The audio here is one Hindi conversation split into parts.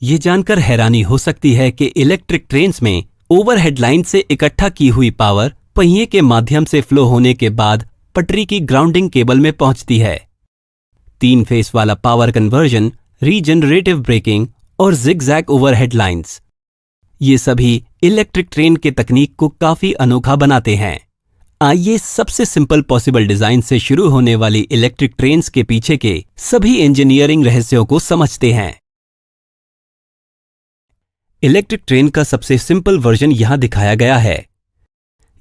ये जानकर हैरानी हो सकती है कि इलेक्ट्रिक ट्रेन्स में ओवरहेड लाइन से इकट्ठा की हुई पावर पहिए के माध्यम से फ्लो होने के बाद पटरी की ग्राउंडिंग केबल में पहुंचती है। 3 फेस वाला पावर कन्वर्जन, रीजनरेटिव ब्रेकिंग और जिगजैग ओवरहेड लाइंस, ये सभी इलेक्ट्रिक ट्रेन के तकनीक को काफी अनोखा बनाते हैं। आइए सबसे सिंपल पॉसिबल डिजाइन से शुरू होने वाली इलेक्ट्रिक ट्रेन्स के पीछे के सभी इंजीनियरिंग रहस्यों को समझते हैं। इलेक्ट्रिक ट्रेन का सबसे सिंपल वर्जन यहां दिखाया गया है।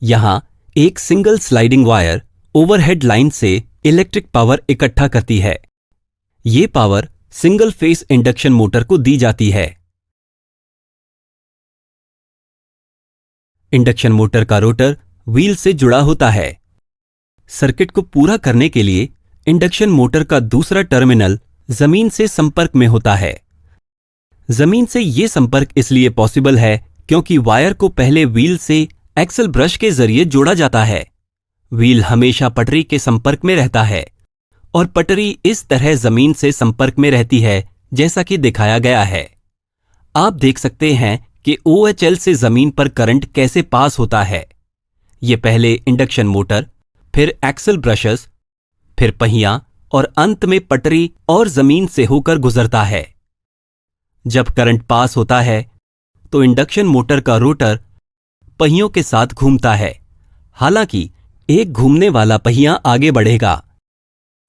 यहां एक single sliding wire overhead line से इलेक्ट्रिक पावर इकट्ठा करती है। ये power single phase induction motor को दी जाती है। इंडक्शन मोटर का रोटर व्हील से जुड़ा होता है। सर्किट को पूरा करने के लिए इंडक्शन मोटर का दूसरा टर्मिनल जमीन से संपर्क में होता है। जमीन से यह संपर्क इसलिए पॉसिबल है क्योंकि वायर को पहले व्हील से एक्सल ब्रश के जरिए जोड़ा जाता है। व्हील हमेशा पटरी के संपर्क में रहता है और पटरी इस तरह जमीन से संपर्क में रहती है जैसा कि दिखाया गया है। आप देख सकते हैं कि OHL से जमीन पर करंट कैसे पास होता है। यह पहले इंडक्शन मोटर, फिर एक्सल ब्रशेस, फिर पहिया और अंत में पटरी और जमीन से होकर गुजरता है। जब करंट पास होता है तो इंडक्शन मोटर का रोटर पहियों के साथ घूमता है। हालांकि एक घूमने वाला पहिया आगे बढ़ेगा,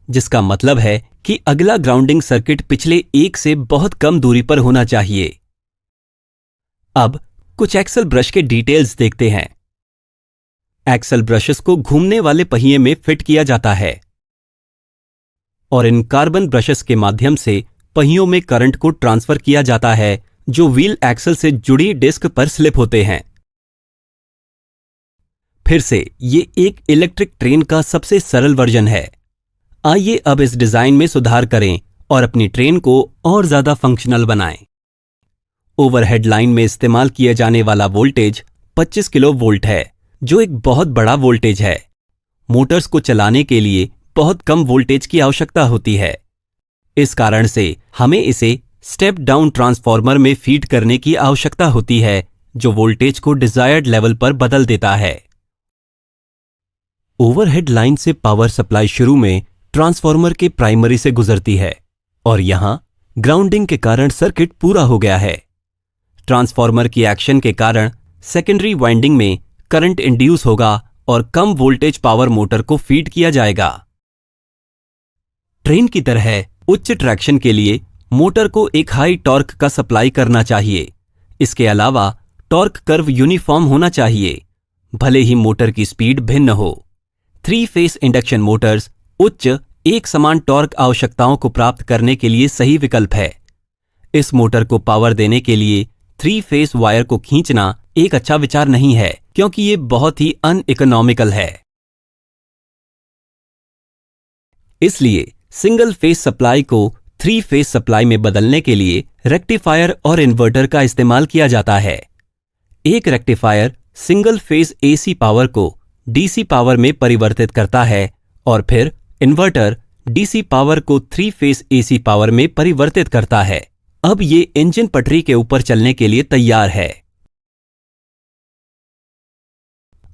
जिसका मतलब है कि अगला ग्राउंडिंग सर्किट पिछले एक से बहुत कम दूरी पर होना चाहिए। अब कुछ एक्सल ब्रश के डिटेल्स देखते हैं। एक्सल ब्रशेस को घूमने वाले पहिए में फिट किया जाता है और इन कार्बन ब्रशेस के माध्यम से पहियों में करंट को ट्रांसफर किया जाता है जो व्हील एक्सल से जुड़ी डिस्क पर स्लिप होते हैं। फिर से ये एक इलेक्ट्रिक ट्रेन का सबसे सरल वर्जन है। आइए अब इस डिजाइन में सुधार करें और अपनी ट्रेन को और ज्यादा फंक्शनल बनाएं। ओवरहेड लाइन में इस्तेमाल किए जाने वाला वोल्टेज 25 किलो वोल्ट है, जो एक बहुत बड़ा वोल्टेज है। मोटर्स को चलाने के लिए बहुत कम वोल्टेज की आवश्यकता होती है। इस कारण से हमें इसे स्टेप डाउन ट्रांसफार्मर में फीड करने की आवश्यकता होती है, जो वोल्टेज को डिजायर्ड लेवल पर बदल देता है। ओवरहेड लाइन से पावर सप्लाई शुरू में ट्रांसफार्मर के प्राइमरी से गुजरती है और यहां ग्राउंडिंग के कारण सर्किट पूरा हो गया है। ट्रांसफार्मर की एक्शन के कारण सेकेंडरी वाइंडिंग में करंट इंड्यूस होगा और कम वोल्टेज पावर मोटर को फीड किया जाएगा। ट्रेन की तरह उच्च ट्रैक्शन के लिए मोटर को एक हाई टॉर्क का सप्लाई करना चाहिए। इसके अलावा टॉर्क कर्व यूनिफॉर्म होना चाहिए, भले ही मोटर की स्पीड भिन्न हो। 3 फेस इंडक्शन मोटर्स उच्च एक समान टॉर्क आवश्यकताओं को प्राप्त करने के लिए सही विकल्प है। इस मोटर को पावर देने के लिए 3 फेस वायर को खींचना एक अच्छा विचार नहीं है, क्योंकि यह बहुत ही अनइकोनॉमिकल है। इसलिए सिंगल फेस सप्लाई को 3 फेस सप्लाई में बदलने के लिए रेक्टिफायर और इन्वर्टर का इस्तेमाल किया जाता है। एक rectifier single phase AC power को DC पावर में परिवर्तित करता है और फिर इन्वर्टर DC पावर को 3 फेस AC पावर में परिवर्तित करता है। अब ये इंजन पटरी के ऊपर चलने के लिए तैयार है।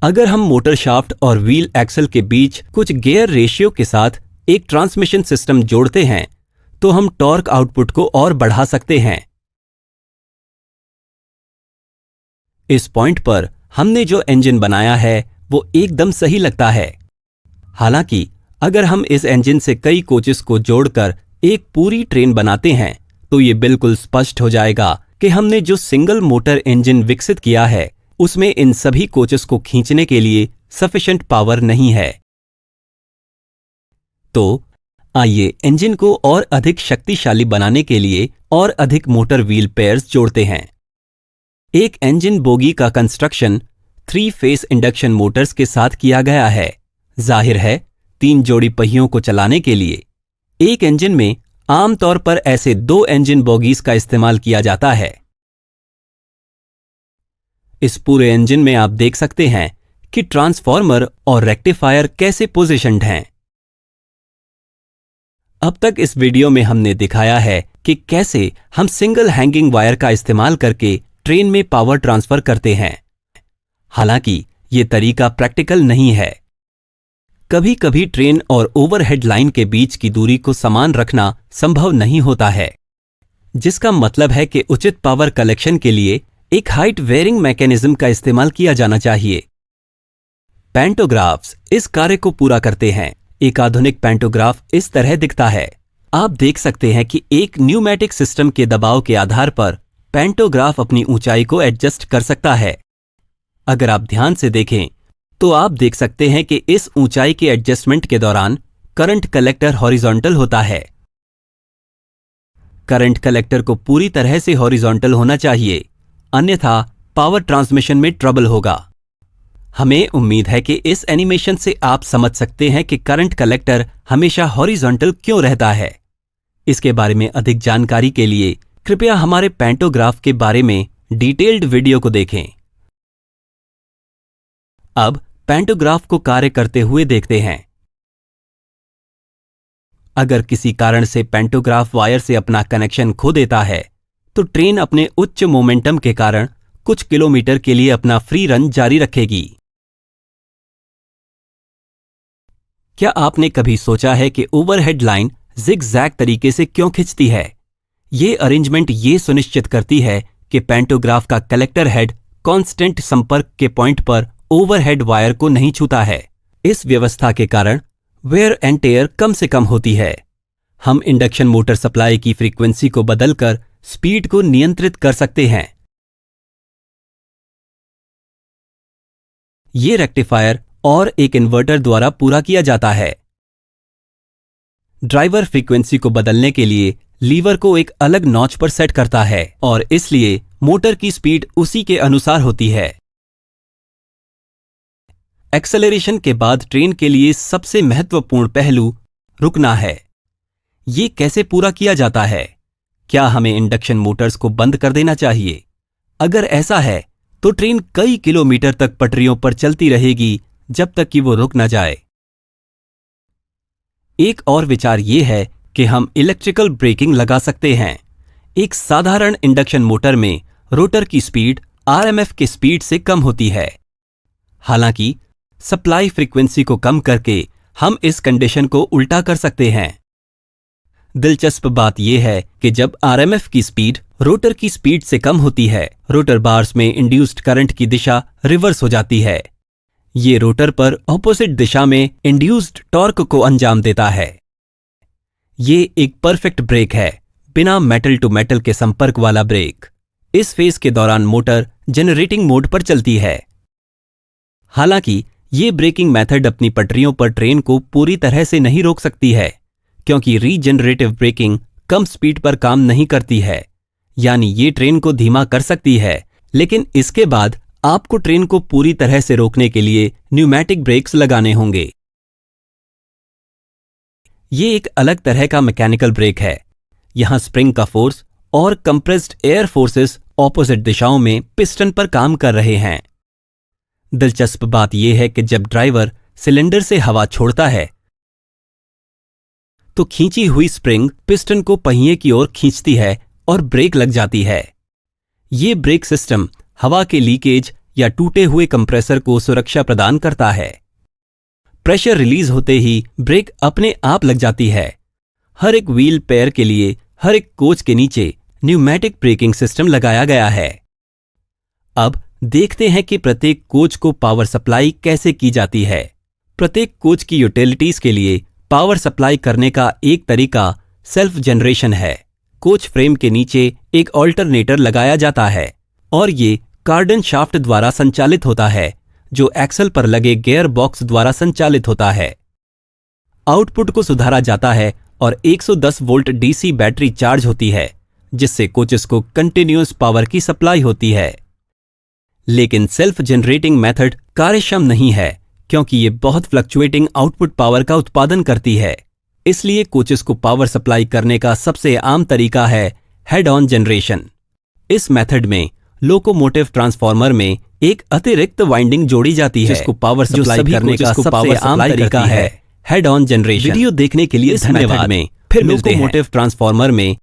अगर हम मोटर शाफ्ट और व्हील एक्सल के बीच कुछ गियर रेशियो के साथ एक ट्रांसमिशन सिस्टम जोड़ते हैं तो हम टॉर्क आउटपुट को और बढ़ा सकते हैं। इस पॉइंट पर हमने जो इंजन बनाया है वो एकदम सही लगता है। हालांकि अगर हम इस इंजन से कई कोचेस को जोड़कर एक पूरी ट्रेन बनाते हैं तो ये बिल्कुल स्पष्ट हो जाएगा कि हमने जो सिंगल मोटर इंजन विकसित किया है उसमें इन सभी कोचेस को खींचने के लिए सफिशिएंट पावर नहीं है। तो आइए इंजन को और अधिक शक्तिशाली बनाने के लिए और अधिक मोटर व्हील पेयर्स जोड़ते हैं। एक इंजन बोगी का कंस्ट्रक्शन 3 फेस इंडक्शन मोटर्स के साथ किया गया है। जाहिर है 3 जोड़ी पहियों को चलाने के लिए एक इंजन में आमतौर पर ऐसे 2 इंजन बोगीज का इस्तेमाल किया जाता है। इस पूरे इंजन में आप देख सकते हैं कि ट्रांसफार्मर और रेक्टिफायर कैसे पोजीशन्ड हैं। अब तक इस वीडियो में हमने दिखाया है कि कैसे हम सिंगल हैंगिंग वायर का इस्तेमाल करके ट्रेन में पावर ट्रांसफर करते हैं। हालांकि ये तरीका प्रैक्टिकल नहीं है। कभी कभी ट्रेन और ओवरहेड लाइन के बीच की दूरी को समान रखना संभव नहीं होता है, जिसका मतलब है कि उचित पावर कलेक्शन के लिए एक हाइट वेयरिंग मैकेनिज्म का इस्तेमाल किया जाना चाहिए। पैंटोग्राफ्स इस कार्य को पूरा करते हैं। एक आधुनिक पैंटोग्राफ इस तरह दिखता है। आप देख सकते हैं कि एक न्यूमैटिक सिस्टम के दबाव के आधार पर पैंटोग्राफ अपनी ऊंचाई को एडजस्ट कर सकता है। अगर आप ध्यान से देखें तो आप देख सकते हैं कि इस ऊंचाई के एडजस्टमेंट के दौरान करंट कलेक्टर हॉरिजॉन्टल होता है। करंट कलेक्टर को पूरी तरह से हॉरिजॉन्टल होना चाहिए, अन्यथा पावर ट्रांसमिशन में ट्रबल होगा। हमें उम्मीद है कि इस एनिमेशन से आप समझ सकते हैं कि करंट कलेक्टर हमेशा हॉरिजॉन्टल क्यों रहता है। इसके बारे में अधिक जानकारी के लिए कृपया हमारे पैंटोग्राफ के बारे में डिटेल्ड वीडियो को देखें। अब पैंटोग्राफ को कार्य करते हुए देखते हैं। अगर किसी कारण से पैंटोग्राफ वायर से अपना कनेक्शन खो देता है तो ट्रेन अपने उच्च मोमेंटम के कारण कुछ किलोमीटर के लिए अपना फ्री रन जारी रखेगी। क्या आपने कभी सोचा है कि ओवरहेड लाइन जिग-जैग तरीके से क्यों खिंचती है? ये अरेंजमेंट ये सुनिश्चित करती है कि पैंटोग्राफ का कलेक्टर हेड कांस्टेंट संपर्क के पॉइंट पर ओवरहेड वायर को नहीं छूता है। इस व्यवस्था के कारण वेयर एंड टेयर कम से कम होती है। हम इंडक्शन मोटर सप्लाई की फ्रीक्वेंसी को बदलकर स्पीड को नियंत्रित कर सकते हैं। ये रेक्टिफायर और एक इन्वर्टर द्वारा पूरा किया जाता है। ड्राइवर फ्रीक्वेंसी को बदलने के लिए लीवर को एक अलग नॉच पर सेट करता है और इसलिए मोटर की स्पीड उसी के अनुसार होती है। एक्सेलरेशन के बाद ट्रेन के लिए सबसे महत्वपूर्ण पहलू रुकना है। ये कैसे पूरा किया जाता है? क्या हमें इंडक्शन मोटर्स को बंद कर देना चाहिए? अगर ऐसा है तो ट्रेन कई किलोमीटर तक पटरियों पर चलती रहेगी जब तक कि वो रुक न जाए। एक और विचार ये है कि हम इलेक्ट्रिकल ब्रेकिंग लगा सकते हैं। एक साधारण इंडक्शन मोटर में रोटर की स्पीड आरएमएफ के स्पीड से कम होती है। हालांकि सप्लाई फ्रीक्वेंसी को कम करके हम इस कंडीशन को उल्टा कर सकते हैं। दिलचस्प बात यह है कि जब आरएमएफ की स्पीड रोटर की स्पीड से कम होती है, रोटर बार्स में इंड्यूस्ड करंट की दिशा रिवर्स हो जाती है। ये रोटर पर ऑपोजिट दिशा में इंड्यूस्ड टॉर्क को अंजाम देता है। ये एक परफेक्ट ब्रेक है, बिना मेटल टू मेटल के संपर्क वाला ब्रेक। इस फेज के दौरान मोटर जनरेटिंग मोड पर चलती है। हालांकि ये ब्रेकिंग मेथड अपनी पटरियों पर ट्रेन को पूरी तरह से नहीं रोक सकती है, क्योंकि रीजनरेटिव ब्रेकिंग कम स्पीड पर काम नहीं करती है। यानी ये ट्रेन को धीमा कर सकती है, लेकिन इसके बाद आपको ट्रेन को पूरी तरह से रोकने के लिए न्यूमैटिक ब्रेक्स लगाने होंगे। ये एक अलग तरह का मैकेनिकल ब्रेक है। यहां स्प्रिंग का फोर्स और कंप्रेस्ड एयर फोर्सेस ऑपोजिट दिशाओं में पिस्टन पर काम कर रहे हैं। दिलचस्प बात यह है कि जब ड्राइवर सिलेंडर से हवा छोड़ता है तो खींची हुई स्प्रिंग पिस्टन को पहिए की ओर खींचती है और ब्रेक लग जाती है। ये ब्रेक सिस्टम हवा के लीकेज या टूटे हुए कंप्रेसर को सुरक्षा प्रदान करता है। प्रेशर रिलीज होते ही ब्रेक अपने आप लग जाती है। हर एक व्हील पेयर के लिए हर एक कोच के नीचे न्यूमैटिक ब्रेकिंग सिस्टम लगाया गया है। अब देखते हैं कि प्रत्येक कोच को पावर सप्लाई कैसे की जाती है। प्रत्येक कोच की यूटिलिटीज के लिए पावर सप्लाई करने का एक तरीका सेल्फ जनरेशन है। कोच फ्रेम के नीचे एक ऑल्टरनेटर लगाया जाता है और ये कार्डन शाफ्ट द्वारा संचालित होता है, जो एक्सल पर लगे गियर बॉक्स द्वारा संचालित होता है। आउटपुट को सुधारा जाता है और 110 वोल्ट डीसी बैटरी चार्ज होती है, जिससे कोचेस को कंटिन्यूअस पावर की सप्लाई होती है। लेकिन सेल्फ जनरेटिंग मेथड कार्यक्षम नहीं है, क्योंकि ये बहुत फ्लक्चुएटिंग आउटपुट पावर का उत्पादन करती है। इसलिए कोचेस को पावर सप्लाई करने का सबसे आम तरीका है हेड ऑन जनरेशन। इस मेथड में लोकोमोटिव ट्रांसफार्मर में एक अतिरिक्त वाइंडिंग जोड़ी जाती है, जिसको पावर सप्लाई करने का सबसे आम तरीका है हेड ऑन जनरेशन। वीडियो देखने के लिए धन्यवाद। में फिर लोकोमोटिव ट्रांसफार्मर में